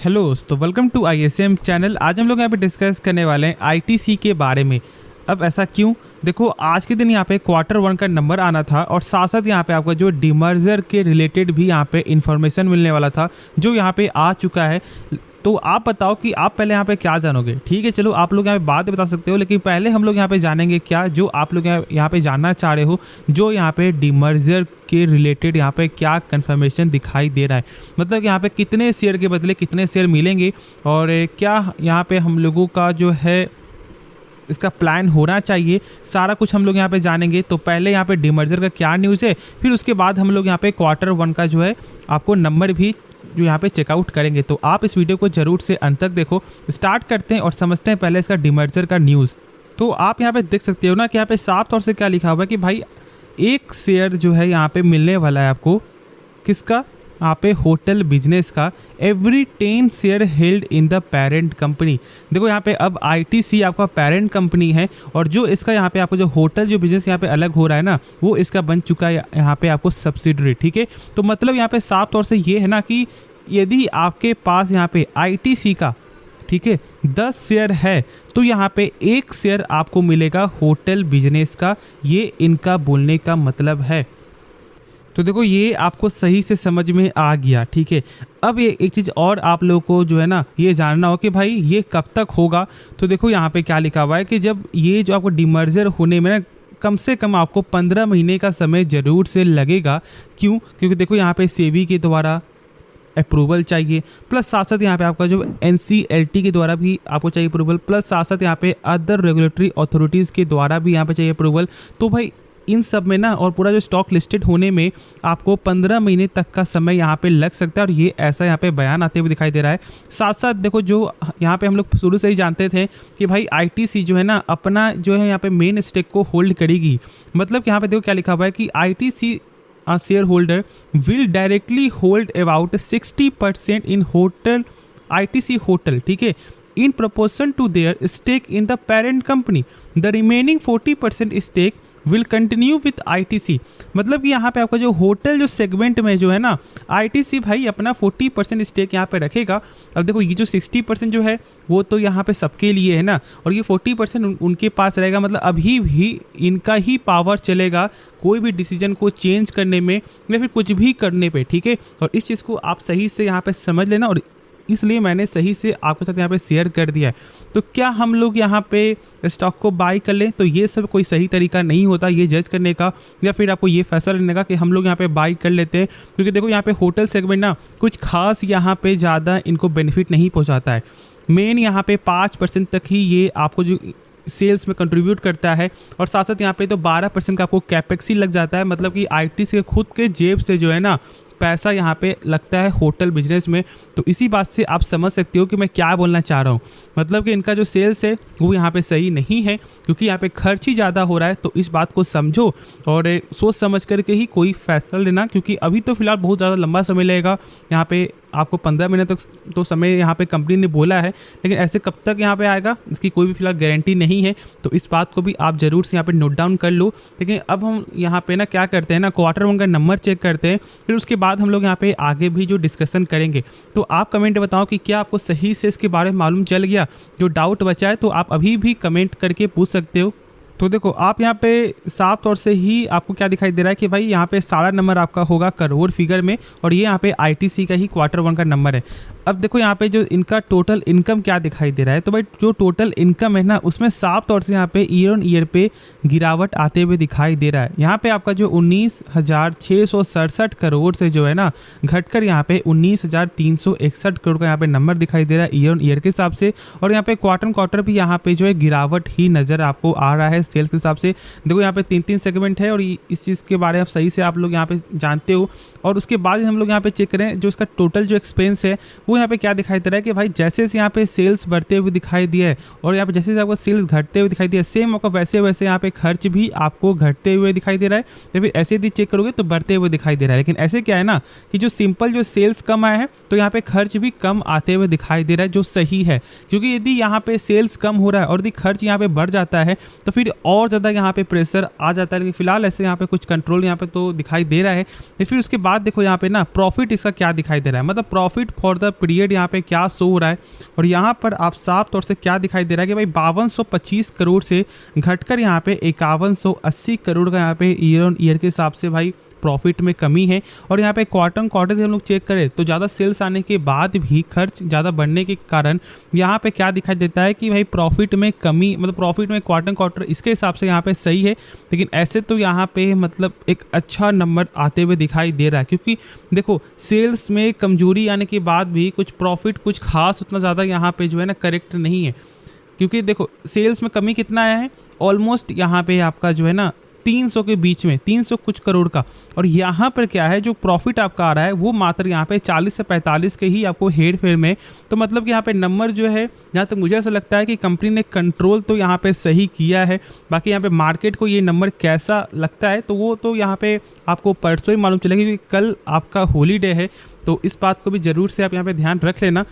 Hello दोस्तों, welcome to ISM channel. आज हम लोग यहाँ पे डिस्कस करने वाले हैं ITC के बारे में। अब ऐसा क्यों? देखो, आज के दिन यहाँ पे Q1 का नंबर आना था और साथ साथ यहाँ पे आपका जो डीमर्जर के रिलेटेड भी यहाँ पे इंफॉर्मेशन मिलने वाला था, जो यहाँ पे आ चुका है। तो आप बताओ कि आप पहले यहाँ पे क्या जानोगे। ठीक है, चलो आप लोग यहाँ पे बाद में बता सकते हो, लेकिन पहले हम लोग यहाँ पे जानेंगे क्या जो आप लोग यहाँ पे जानना चाह रहे हो, जो यहाँ पे डीमर्जर के रिलेटेड यहाँ पे क्या कंफर्मेशन दिखाई दे रहा है। मतलब यहाँ पे कितने शेयर के बदले कितने शेयर मिलेंगे और क्या यहाँ पे हम लोगों का जो है इसका प्लान होना चाहिए, सारा कुछ हम लोग यहाँ पे जानेंगे। तो पहले यहाँ पे डीमर्जर का क्या न्यूज़ है, फिर उसके बाद हम लोग यहाँ पे Q1 का जो है आपको नंबर भी जो यहाँ पे चेकआउट करेंगे। तो आप इस वीडियो को जरूर से अंत तक देखो। स्टार्ट करते हैं और समझते हैं पहले इसका डीमर्जर का न्यूज़। तो आप यहाँ पे देख सकते हो ना कि यहाँ पे साफ तौर से क्या लिखा हुआ है कि भाई एक शेयर जो है यहाँ पे मिलने वाला है आपको। किसका? यहाँ पे होटल बिजनेस का। Every 10 share held in the parent company. देखो यहाँ पे अब ITC आपका पेरेंट कंपनी है और जो इसका यहाँ पे आपको जो होटल जो बिजनेस यहाँ पे अलग हो रहा है ना, वो इसका बन चुका है यहाँ पे आपको सब्सिडरी। ठीक है, तो मतलब यहाँ पे साफ तौर से ये है ना कि यदि आपके पास यहाँ पे ITC का, ठीक है, 10 शेयर है तो यहाँ पे एक शेयर आपको मिलेगा होटल बिजनेस का। ये इनका बोलने का मतलब है। तो देखो ये आपको सही से समझ में आ गया। ठीक है, अब ये एक चीज़ और आप लोगों को जो है ना ये जानना हो कि भाई ये कब तक होगा। तो देखो यहाँ पे क्या लिखा हुआ है कि जब ये जो आपको डीमर्जर होने में ना कम से कम आपको 15 महीने का समय ज़रूर से लगेगा। क्यों? क्योंकि देखो यहाँ पे सेबी के द्वारा अप्रूवल चाहिए, प्लस साथ साथ यहाँ पे आपका जो NCLT के द्वारा भी आपको चाहिए अप्रूवल, प्लस साथ साथ यहाँ पे अदर रेगुलेटरी अथॉरिटीज़ के द्वारा भी यहाँ पे चाहिए अप्रूवल। तो भाई इन सब में ना और पूरा जो स्टॉक लिस्टेड होने में आपको 15 महीने तक का समय यहाँ पे लग सकता है और ये ऐसा यहाँ पे बयान आते हुए दिखाई दे रहा है। साथ साथ देखो जो यहाँ पे हम लोग शुरू से ही जानते थे कि भाई ITC जो है ना अपना जो है यहाँ पे मेन स्टेक को होल्ड करेगी। मतलब कि यहाँ पे देखो क्या लिखा हुआ है कि ITC share holder will directly hold about 60% in hotel ITC hotel. ठीक है, in proportion to their stake in the parent company. The remaining 40% stake will continue with ITC। मतलब कि यहाँ पे आपका जो होटल जो सेगमेंट में जो है ना ITC भाई अपना 40% स्टेक यहाँ पे रखेगा। अब देखो ये जो 60% जो है वो तो यहाँ पे सबके लिए है ना, और ये 40% उनके पास रहेगा। मतलब अभी भी इनका ही पावर चलेगा कोई भी डिसीजन को चेंज करने में या फिर कुछ भी करने पे। ठीक है, और इस चीज़ को आप सही से यहाँ पे समझ लेना और इसलिए मैंने सही से आपके साथ यहाँ पे शेयर कर दिया है। तो क्या हम लोग यहाँ पे स्टॉक को बाई कर लें? तो ये सब कोई सही तरीका नहीं होता ये जज करने का या फिर आपको ये फैसला लेने का कि हम लोग यहाँ पे बाई कर लेते हैं, क्योंकि देखो यहाँ पे होटल सेगमेंट ना कुछ खास यहाँ पे ज़्यादा इनको बेनिफिट नहीं पहुँचाता है। मेन यहाँ पे 5% तक ही ये आपको जो सेल्स में कंट्रीब्यूट करता है और साथ साथ यहाँ पे तो 12% का आपको कैपेक्स ही लग जाता है। मतलब कि ITC के खुद के जेब से जो है ना पैसा यहाँ पे लगता है होटल बिजनेस में। तो इसी बात से आप समझ सकते हो कि मैं क्या बोलना चाह रहा हूँ। मतलब कि इनका जो सेल्स है वो यहाँ पे सही नहीं है क्योंकि यहाँ पे खर्च ही ज़्यादा हो रहा है। तो इस बात को समझो और सोच समझ करके ही कोई फैसला लेना, क्योंकि अभी तो फिलहाल बहुत ज़्यादा लंबा समय लगेगा। यहाँ पे आपको 15 महीने तक तो समय यहाँ पे कंपनी ने बोला है, लेकिन ऐसे कब तक यहाँ पे आएगा इसकी कोई भी फिलहाल गारंटी नहीं है। तो इस बात को भी आप ज़रूर से यहाँ पे नोट डाउन कर लो। लेकिन अब हम यहाँ पे ना क्या करते हैं ना Q1 का नंबर चेक करते हैं, फिर उसके बाद हम लोग यहाँ पे आगे भी जो डिस्कशन करेंगे। तो आप कमेंट बताओ कि क्या आपको सही से इसके बारे में मालूम चल गया। जो डाउट बचा है तो आप अभी भी कमेंट करके पूछ सकते हो। तो देखो आप यहाँ पे साफ तौर से ही आपको क्या दिखाई दे रहा है कि भाई यहाँ पे सारा नंबर आपका होगा करोड़ फिगर में और ये यहाँ पे ITC का ही Q1 का नंबर है। अब देखो यहाँ पे जो इनका टोटल इनकम क्या दिखाई दे रहा है, तो भाई जो टोटल इनकम है ना उसमें साफ तौर से यहाँ पे ईयर ऑन ईयर पे गिरावट आते हुए दिखाई दे रहा है। यहाँ पे आपका जो 19,667 करोड़ से जो है ना घटकर यहाँ पे 19,361 करोड़ का यहाँ पे नंबर दिखाई दे रहा है ईयर ऑन ईयर के हिसाब से। और यहाँ पे क्वार्टर भी यहाँ पे जो है गिरावट ही नज़र आपको आ रहा है सेल्स के हिसाब से। देखो यहाँ पे 3 सेगमेंट है और इस चीज़ के बारे में सही से आप लोग यहाँ पे जानते हो। और उसके बाद हम लोग यहाँ पे चेक करें जो इसका टोटल जो एक्सपेंस है वो यहाँ पे क्या दिखाई दे रहा है कि भाई जैसे यहाँ पे सेल्स बढ़ते हुए दिखाई दिया है और यहाँ पे जैसे आपको सेल्स घटते हुए दिखाई दिया है, सेम आपको वैसे वैसे यहाँ पे खर्च भी आपको घटते हुए दिखाई दे रहा है। तो फिर ऐसे यदि चेक करोगे तो बढ़ते हुए दिखाई दे रहा है। लेकिन ऐसे क्या है ना कि जो सिंपल जो सेल्स कम आया है तो यहाँ पे खर्च भी कम आते हुए दिखाई दे रहा है, जो सही है। क्योंकि यदि यहाँ पे सेल्स कम हो रहा है और यदि खर्च यहाँ पे बढ़ जाता है तो फिर और ज़्यादा यहाँ पे प्रेशर आ जाता है, लेकिन फिलहाल ऐसे यहाँ पे कुछ कंट्रोल यहाँ पे तो दिखाई दे रहा है। तो फिर उसके बाद देखो यहाँ पे ना प्रॉफिट इसका क्या दिखाई दे रहा है, मतलब प्रॉफिट फॉर द पीरियड यहाँ पे क्या शो हो रहा है। और यहाँ पर आप साफ तौर से क्या दिखाई दे रहा है कि भाई 5225 करोड़ से घटकर यहाँ पे 5180 करोड़ का यहाँ पे ईयर ऑन ईयर के हिसाब से भाई प्रॉफिट में कमी है। और यहाँ पे क्वार्टर क्वार्टर हम लोग चेक करें तो ज़्यादा सेल्स आने के बाद भी खर्च ज़्यादा बढ़ने के कारण यहाँ पे क्या दिखाई देता है कि भाई प्रॉफिट में कमी, मतलब प्रॉफिट में क्वार्टर क्वार्टर इसके हिसाब से यहाँ पे सही है। लेकिन ऐसे तो यहाँ पे मतलब एक अच्छा नंबर आते हुए दिखाई दे रहा है, क्योंकि देखो सेल्स में कमजोरी आने के बाद भी कुछ प्रॉफिट कुछ खास उतना ज़्यादा यहाँ पे जो है ना करेक्ट नहीं है। क्योंकि देखो सेल्स में कमी कितना आया है, ऑलमोस्ट यहाँ पे आपका जो है ना 300 के बीच में, 300 कुछ करोड़ का। और यहाँ पर क्या है जो प्रॉफिट आपका आ रहा है वो मात्र यहाँ पे 40 से 45 के ही आपको हेर फेर में। तो मतलब कि यहाँ पे नंबर जो है, जहाँ तक मुझे ऐसा लगता है कि कंपनी ने कंट्रोल तो यहाँ पे सही किया है। बाकी यहाँ पे मार्केट को ये नंबर कैसा लगता है तो वो तो यहाँ पे आपको परसों ही मालूम चलेगा, क्योंकि कल आपका हॉलीडे है। तो इस बात को भी ज़रूर से आप यहाँ पे ध्यान रख लेना।